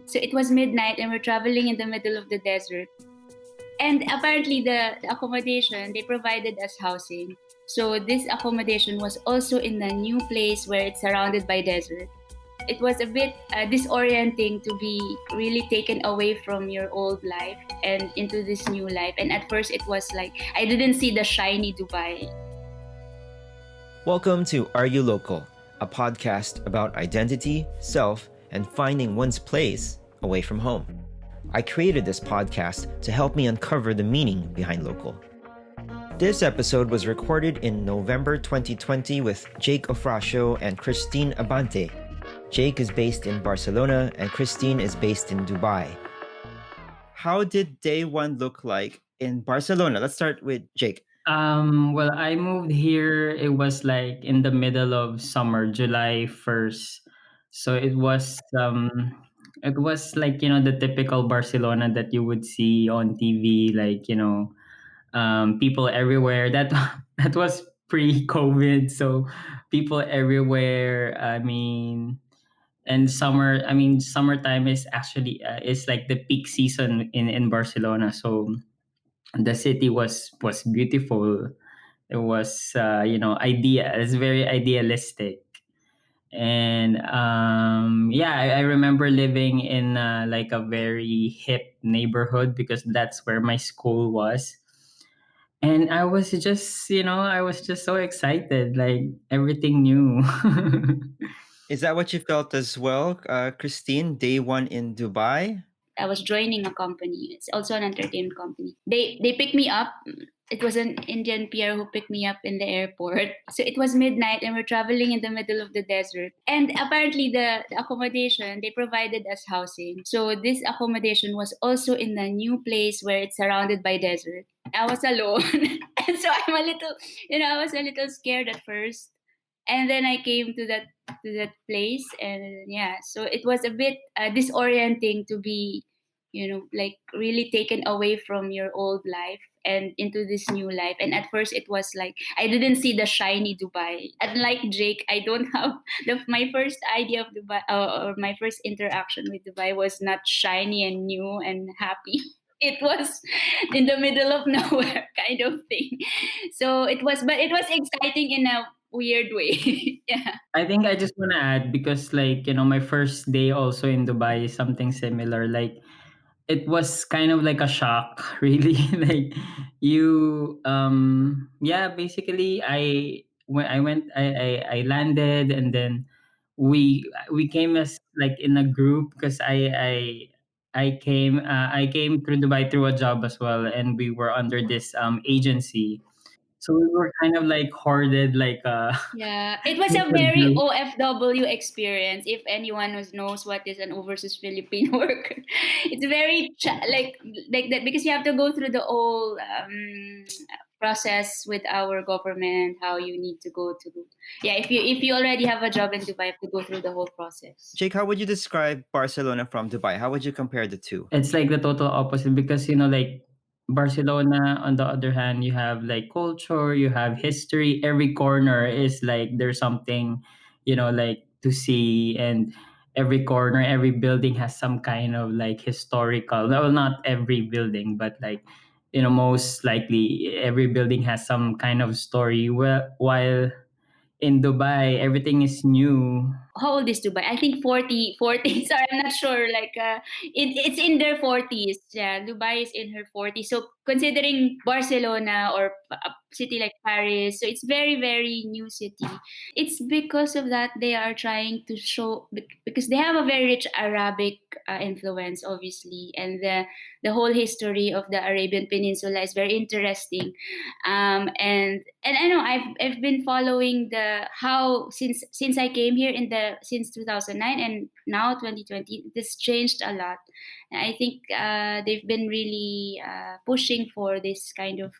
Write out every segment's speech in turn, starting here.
So it was midnight and we're traveling in the middle of the desert. And apparently the accommodation, they provided us housing. So this accommodation was also in a new place where it's surrounded by desert. It was a bit disorienting to be really taken away from your old life and into this new life. And at first it was like, I didn't see the shiny Dubai. Welcome to Are You Local, a podcast about identity, self, and finding one's place away from home. I created this podcast to help me uncover the meaning behind local. This episode was recorded in November 2020 with Jake Ofrasio and Kristine Abante. Jake is based in Barcelona and Kristine is based in Dubai. How did day one look like in Barcelona? Let's start with Jake. Well, I moved here. It was like in the middle of summer, July 1st. So it was like, the typical Barcelona that you would see on TV, like, people everywhere. That was pre-COVID, so people everywhere. And summertime is actually is like the peak season in Barcelona. So the city was beautiful. It was it's very idealistic. And yeah, I remember living in like a very hip neighborhood because that's where my school was. And I was just so excited, like everything new. Is that what you felt as well, Kristine, day one in Dubai? I was joining a company. It's also an entertainment company. They picked me up. It was an Indian PR who picked me up in the airport. So it was midnight and we're traveling in the middle of the desert. And apparently the accommodation, they provided us housing. So this accommodation was also in a new place where it's surrounded by desert. I was alone. And so I was a little scared at first. And then I came to that place, and yeah, so it was a bit disorienting to be, like really taken away from your old life and into this new life. And at first it was like I didn't see the shiny Dubai. Unlike Jake, I don't have my first idea of Dubai, or my first interaction with Dubai was not shiny and new and happy. It was in the middle of nowhere kind of thing. So it was exciting in a weird way. Yeah. I think I just want to add, because like, my first day also in Dubai is something similar. Like, it was kind of like a shock, really. Like, yeah, basically I landed, and then we came as like in a group, because I came through Dubai through a job as well, and we were under this agency. So we were kind of like hoarded, like Yeah, it was a with a very group. OFW experience. If anyone knows what is an overseas Philippine worker, it's very like that because you have to go through the whole process with our government. How you need to go to, yeah. If you already have a job in Dubai, you have to go through the whole process. Jake, how would you describe Barcelona from Dubai? How would you compare the two? It's like the total opposite, because like Barcelona, on the other hand, you have like culture, you have history. Every corner is like there's something, like to see. And every corner, every building has some kind of like historical. Well, not every building, but like, most likely every building has some kind of story. Well, while in Dubai, everything is new. How old is Dubai? I think 40. Sorry, I'm not sure. Like, it's in their 40s. Yeah, Dubai is in her 40s. So considering Barcelona or a city like Paris, so it's very, very new city. It's because of that they are trying to show, because they have a very rich Arabic influence, obviously, and the whole history of the Arabian Peninsula is very interesting. And I know I've been following the how since I came here since 2009 and now 2020, this changed a lot. And I think they've been really pushing for this kind of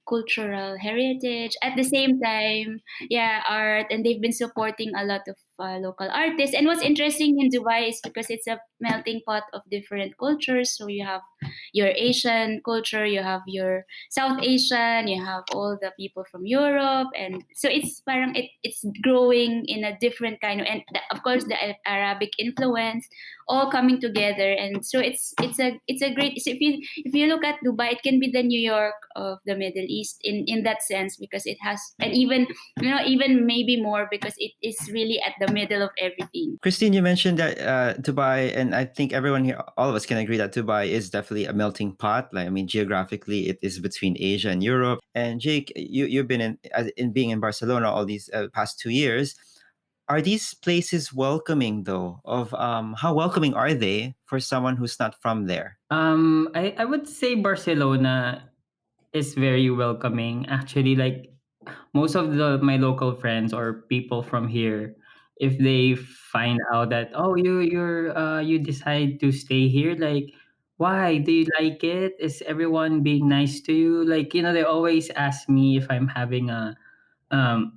cultural heritage at the same time, yeah, art, and they've been supporting a lot of local artists. And what's interesting in Dubai is because it's a melting pot of different cultures. So you have your Asian culture, you have your South Asian, you have all the people from Europe, and so it's parang it's growing in a different kind of, and of course the Arabic influence all coming together. And so it's a great, so if you look at Dubai, it can be the New York of the Middle East in that sense, because it has, and even even maybe more, because it is really at the middle of everything. Kristine, you mentioned that Dubai, and I think everyone here, all of us can agree that Dubai is definitely a melting pot. Like, I mean, geographically, it is between Asia and Europe. And Jake, you've been in being in Barcelona all these past 2 years. Are these places welcoming, though? Of how welcoming are they for someone who's not from there? I would say Barcelona is very welcoming. Actually, like most of the my local friends or people from here, if they find out that, oh, you decide to stay here, like, why do you like it? Is everyone being nice to you? Like, they always ask me if I'm having a um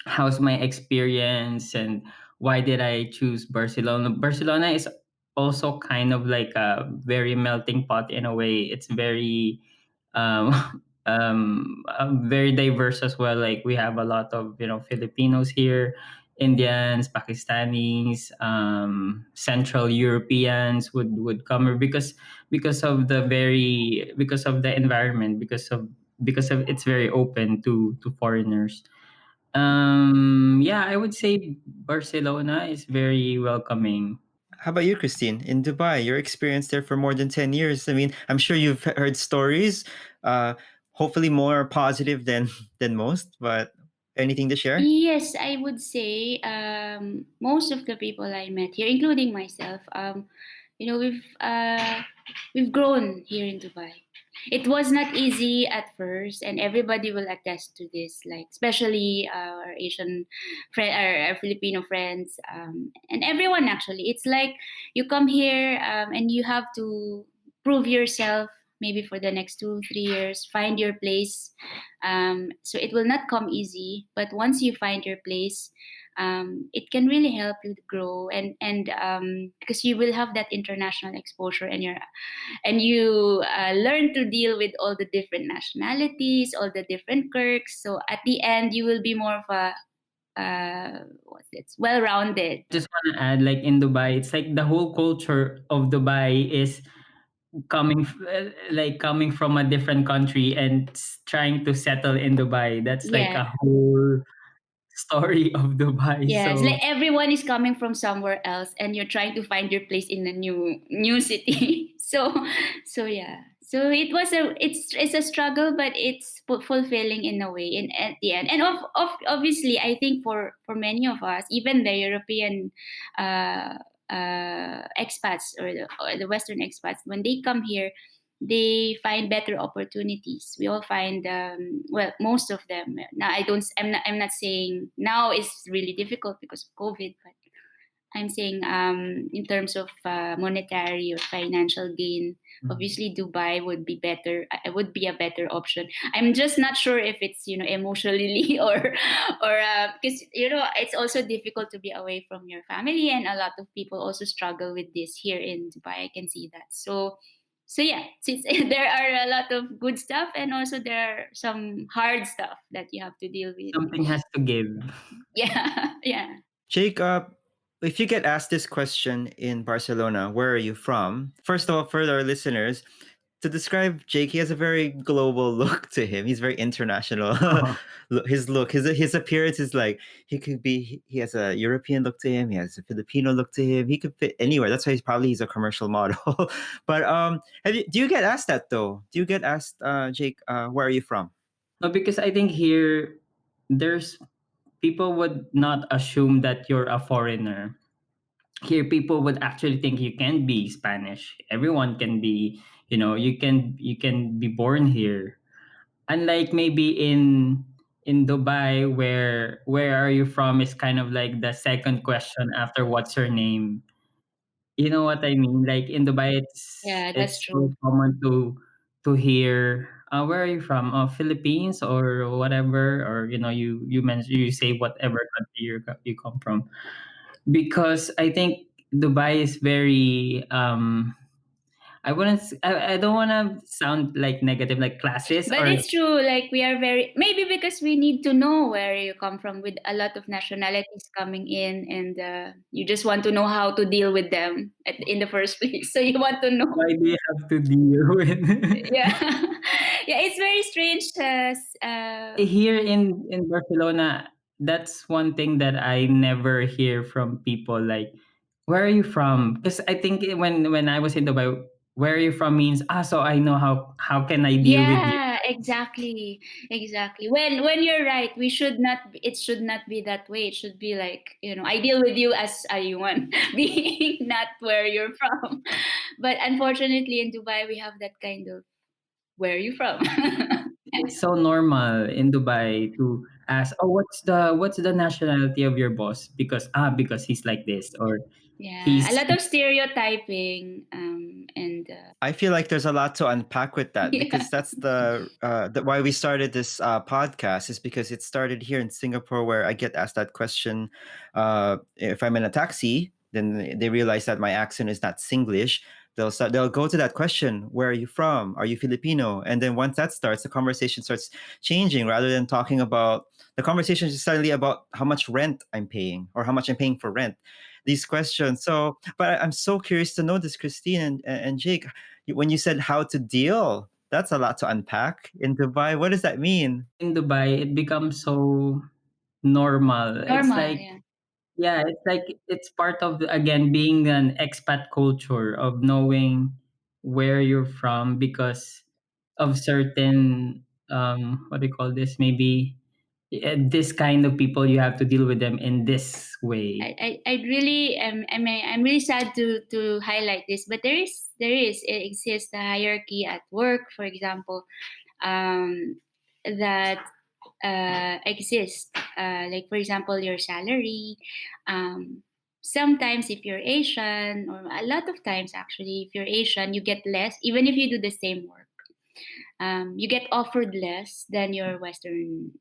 how's my experience and why did I choose Barcelona. Barcelona is also kind of like a very melting pot in a way. It's very um very diverse as well. Like, we have a lot of Filipinos here, Indians, Pakistanis, Central Europeans would come here because of the environment, because of it's very open to foreigners. Yeah, I would say Barcelona is very welcoming. How about you, Christine? In Dubai, your experience there for more than 10 years. I mean, I'm sure you've heard stories, uh, hopefully more positive than than most, but anything to share? Yes, I would say most of the people I met here, including myself, we've grown here in Dubai. It was not easy at first, and everybody will attest to this. Like, especially our Asian friend, our Filipino friends, and everyone actually. It's like you come here, and you have to prove yourself. Maybe for the next 2 3 years, find your place. So it will not come easy, but once you find your place, it can really help you to grow, and because you will have that international exposure, and you learn to deal with all the different nationalities, all the different quirks. So at the end, you will be more of a what's it, well-rounded. Just want to add, like in Dubai, it's like the whole culture of Dubai is coming from a different country and trying to settle in Dubai. That's like Yeah. a whole story of Dubai. Yes, So like everyone is coming from somewhere else, and you're trying to find your place in a new city. So yeah. So it's a struggle, but it's fulfilling in a way. In at the end, and obviously, I think for many of us, even the European uh, expats, or the Western expats, when they come here, they find better opportunities. We all find, well, most of them. Now I'm not saying now is really difficult because of COVID, but I'm saying, in terms of monetary or financial gain, obviously Dubai would be better. Would be a better option. I'm just not sure if it's emotionally or because it's also difficult to be away from your family, and a lot of people also struggle with this here in Dubai. I can see that. So yeah, since there are a lot of good stuff, and also there are some hard stuff that you have to deal with. something has to give. Yeah, yeah. Jake, if you get asked this question in Barcelona, where are you from? First of all, for our listeners, to describe Jake, he has a very global look to him. He's very international. His look, his appearance is like he has a European look to him. He has a Filipino look to him. He could fit anywhere. That's why he's a commercial model. But do you get asked that though? Do you get asked, Jake, where are you from? No, because I think here there's people would not assume that you're a foreigner. Here people would actually think you can be Spanish. Everyone can be, you can be born here. Unlike maybe in Dubai, where are you from is kind of like the second question after what's your name. You know what I mean? Like in Dubai, Yeah, that's it's so true. common to hear where are you from? Philippines or whatever, or you mentioned, you say whatever country you come from, because I think Dubai is very I don't want to sound like negative, like classist But or it's true, like we are very, maybe because we need to know where you come from with a lot of nationalities coming in, and you just want to know how to deal with them in the first place. So you want to know. why do you have to deal with. Yeah. Yeah, it's very strange. Here in Barcelona, that's one thing that I never hear from people, like, where are you from? Because I think when I was in Dubai, where are you from means, so I know how can I deal with you. Yeah, exactly. Exactly. When you're right, we should not it should not be that way. It should be like, I deal with you as a human being, not where you're from. But unfortunately in Dubai we have that kind of, where are you from? It's so normal in Dubai to ask, oh, what's the nationality of your boss? Because he's like this, or Yeah, a he's lot of stereotyping, and I feel like there's a lot to unpack with that yeah. because that's why we started this podcast is because it started here in Singapore where I get asked that question. If I'm in a taxi, then they realize that my accent is not Singlish. They'll go to that question, where are you from? Are you Filipino? And then once that starts, the conversation starts changing rather than talking about the conversation is suddenly about how much rent I'm paying or how much I'm paying for rent. These questions. So, but I'm so curious to know this, Christine and Jake, when you said how to deal, that's a lot to unpack in Dubai. What does that mean? in Dubai, it becomes so normal. It's Normal, like, yeah. yeah, it's like it's part of, again, being an expat culture of knowing where you're from because of certain what do you call this? Maybe this kind of people, you have to deal with them in this way. I really I'm really sad to highlight this, but there is it exists a hierarchy at work, for example, that exists. Like for example, your salary. Sometimes if you're Asian, or a lot of times actually, if you're Asian, you get less, even if you do the same work. You get offered less than your Western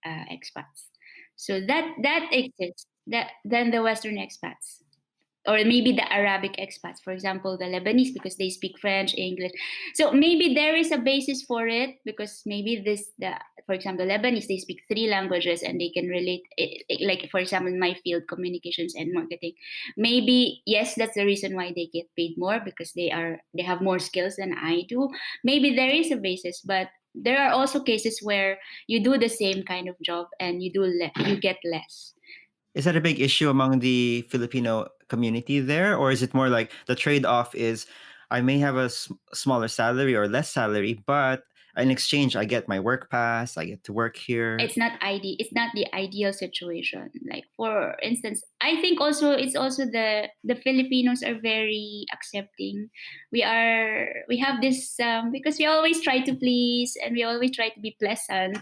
expats. So that exists. That than the Western expats, or maybe the Arabic expats, for example, the Lebanese, because they speak French, English. So maybe there is a basis for it, because maybe for example, Lebanese, they speak three languages and they can relate. Like for example, in my field, communications and marketing. Maybe yes, that's the reason why they get paid more, because they have more skills than I do. Maybe there is a basis, but there are also cases where you do the same kind of job and you get less. Is that a big issue among the Filipino community there? Or is it more like the trade off is I may have a smaller salary or less salary, but in exchange, I get my work pass, I get to work here? It's not the ideal situation. Like for instance, I think also it's also the Filipinos are very accepting. We have this, because we always try to please and we always try to be pleasant.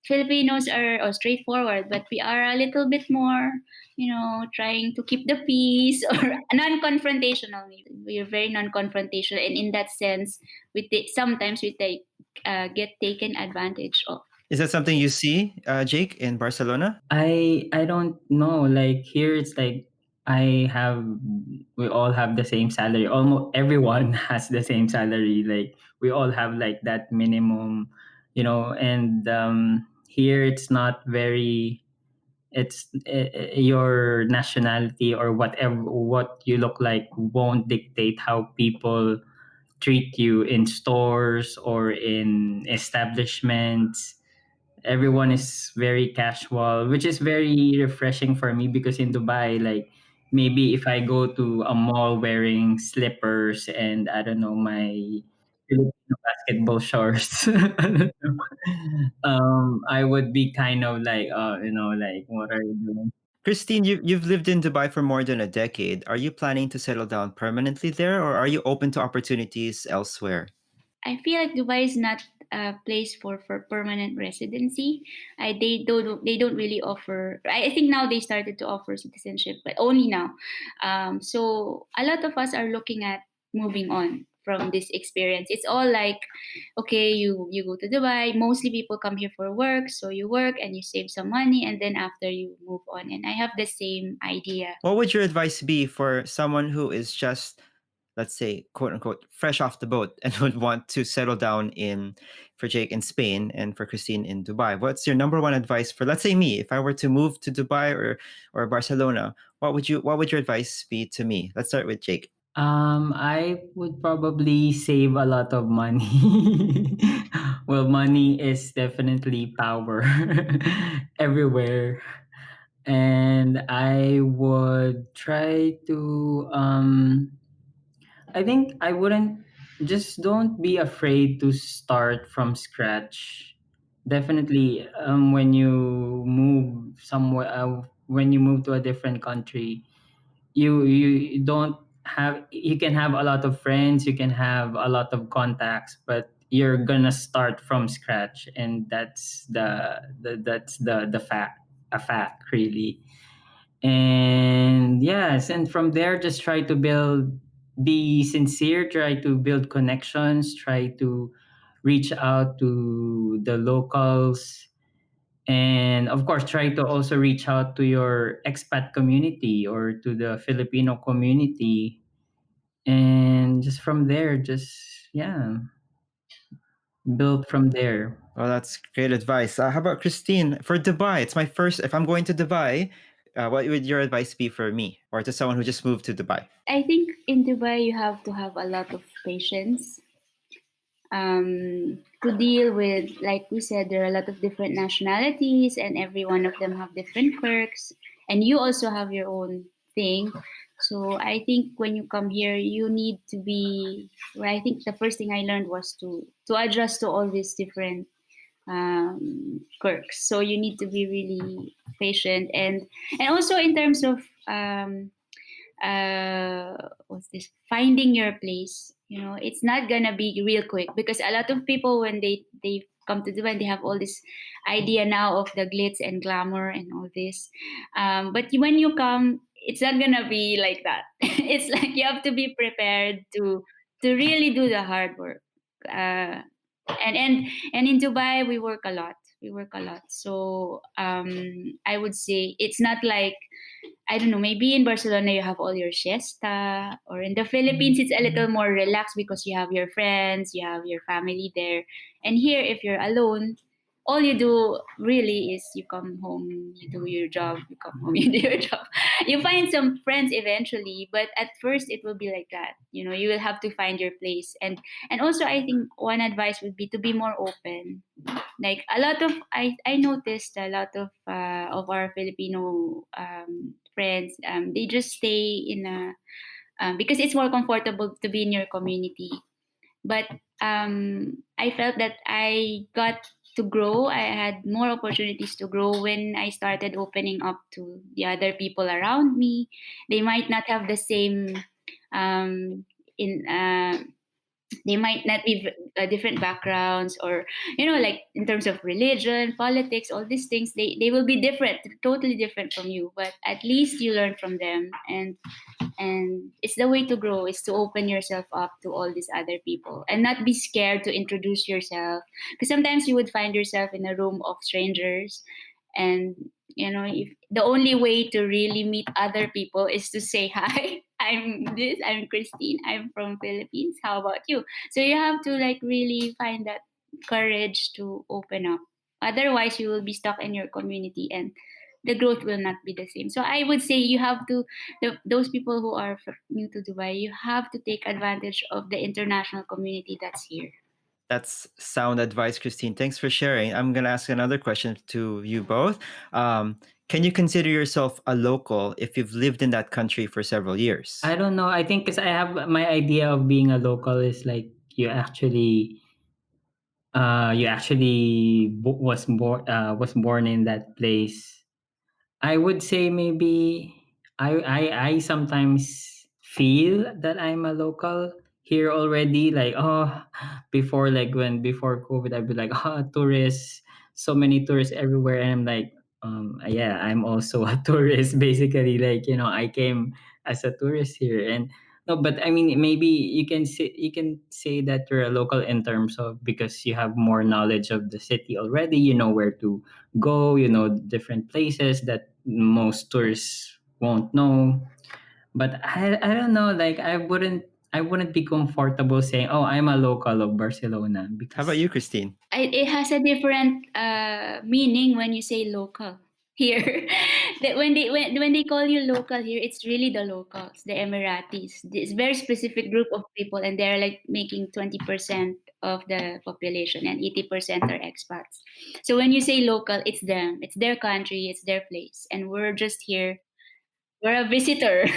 Filipinos are straightforward, but we are a little bit more, trying to keep the peace, or non-confrontational. We are very non-confrontational, and in that sense, sometimes we get taken advantage of. Is that something you see, Jake, in Barcelona? I don't know. Like here, it's like I have we all have the same salary. Almost everyone has the same salary. Like we all have like that minimum, And here, it's not very. It's your nationality or whatever what you look like won't dictate how people treat you in stores or in establishments. Everyone is very casual, which is very refreshing for me because in Dubai, like maybe if I go to a mall wearing slippers and I don't know my Filipino basketball shorts, I don't know, I would be kind of like, like what are you doing? Christine, you've lived in Dubai for more than a decade. Are you planning to settle down permanently there, or are you open to opportunities elsewhere? I feel like Dubai is not a place for permanent residency. They don't really offer. I think now they started to offer citizenship, but only now. So a lot of us are looking at moving on from this experience. It's all like, okay, you go to Dubai. Mostly people come here for work, so you work and you save some money, and then after you move on. And I have the same idea. What would your advice be for someone who is just, let's say, quote unquote, fresh off the boat and would want to settle down for Jake in Spain and for Kristine in Dubai? What's your number one advice for, let's say, me? If I were to move to Dubai or Barcelona, what would your advice be to me? Let's start with Jake. I would probably save a lot of money. Well, money is definitely power everywhere. And I would try to I think I wouldn't just don't be afraid to start from scratch. Definitely when you move somewhere when you move to a different country, you don't have you can have a lot of friends, you can have a lot of contacts, but you're gonna start from scratch, and that's the fact, a fact really. And yes, and from there just try to be sincere, try to build connections, try to reach out to the locals, and of course try to also reach out to your expat community or to the Filipino community, and just from there, just yeah, build from there. Well, that's great advice. How about Kristine for Dubai? It's my first. If I'm going to Dubai, what would your advice be for me or to someone who just moved to Dubai? I think in Dubai you have to have a lot of patience, to deal with, like we said, there are a lot of different nationalities, and every one of them have different quirks, and you also have your own thing. So I think when you come here, you need to be. Well, I think the first thing I learned was to adjust to all these different quirks. So you need to be really patient, and also in terms of what's this, finding your place. It's not gonna be real quick, because a lot of people, when they come to Dubai, they have all this idea now of the glitz and glamour and all this, but when you come, it's not gonna be like that. It's like you have to be prepared to really do the hard work. Uh, and and and in Dubai, we work a lot, so I would say it's not like, I don't know, maybe in Barcelona you have all your siesta, or in the Philippines it's a little more relaxed because you have your friends, you have your family there. And here, if you're alone, all you do really is you come home, you do your job, you come home, you do your job. You find some friends eventually, but at first it will be like that. You will have to find your place. And also, I think one advice would be to be more open. Like a lot of I noticed a lot of our Filipino friends, they just stay in a because it's more comfortable to be in your community. But I felt that I got to grow. I had more opportunities to grow when I started opening up to the other people around me. They might not have the same um, in they might not be different backgrounds, or like in terms of religion, politics, all these things, they will be different, totally different from you, but at least you learn from them. And it's the way to grow, is to open yourself up to all these other people and not be scared to introduce yourself, because sometimes you would find yourself in a room of strangers, and if the only way to really meet other people is to say hi. I'm Kristine, I'm from Philippines, how about you? So you have to like really find that courage to open up, otherwise you will be stuck in your community, and the growth will not be the same. So I would say you have to, those people who are new to Dubai, you have to take advantage of the international community that's here. That's sound advice, Kristine. Thanks for sharing. I'm going to ask another question to you both. Can you consider yourself a local if you've lived in that country for several years? I don't know. I think because I have my idea of being a local is like you actually was born in that place. I would say maybe I sometimes feel that I'm a local here already. Like, oh, before COVID, I'd be like, oh, tourists, so many tourists everywhere, and I'm like, yeah, I'm also a tourist basically. Like, I came as a tourist here, and No, but I mean, maybe you can say that you're a local in terms of because you have more knowledge of the city already. You know where to go. You know different places that most tourists won't know. But I don't know. Like I wouldn't be comfortable saying, "Oh, I'm a local of Barcelona," How about because you, Kristine? It has a different meaning when you say local here. That when they call you local here, it's really the locals, the Emiratis. This very specific group of people, and they're like making 20% of the population, and 80% are expats. So when you say local, it's them, it's their country, it's their place, and we're just here, we're a visitor.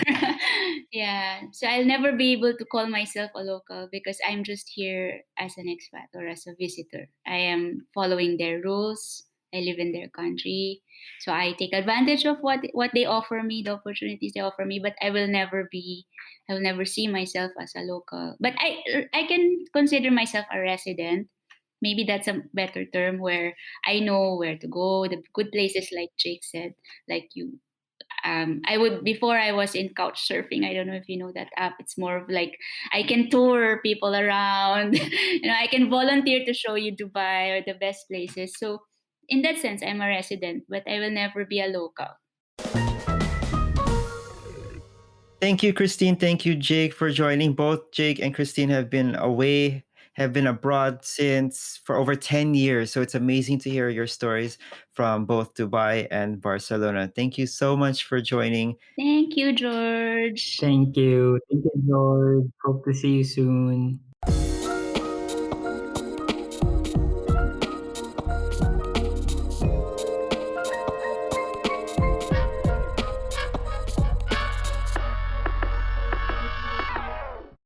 Yeah. So I'll never be able to call myself a local because I'm just here as an expat or as a visitor. I am following their rules. I live in their country. So I take advantage of what they offer me, the opportunities they offer me, but I will never see myself as a local. But I can consider myself a resident. Maybe that's a better term where I know where to go, the good places like Jake said, like you I would before I was in couch surfing. I don't know if you know that app. It's more of like I can tour people around. I can volunteer to show you Dubai or the best places. So in that sense, I'm a resident, but I will never be a local. Thank you, Kristine. Thank you, Jake, for joining. Both Jake and Kristine have been abroad since for over 10 years. So it's amazing to hear your stories from both Dubai and Barcelona. Thank you so much for joining. Thank you, George. thank you, George. Hope to see you soon.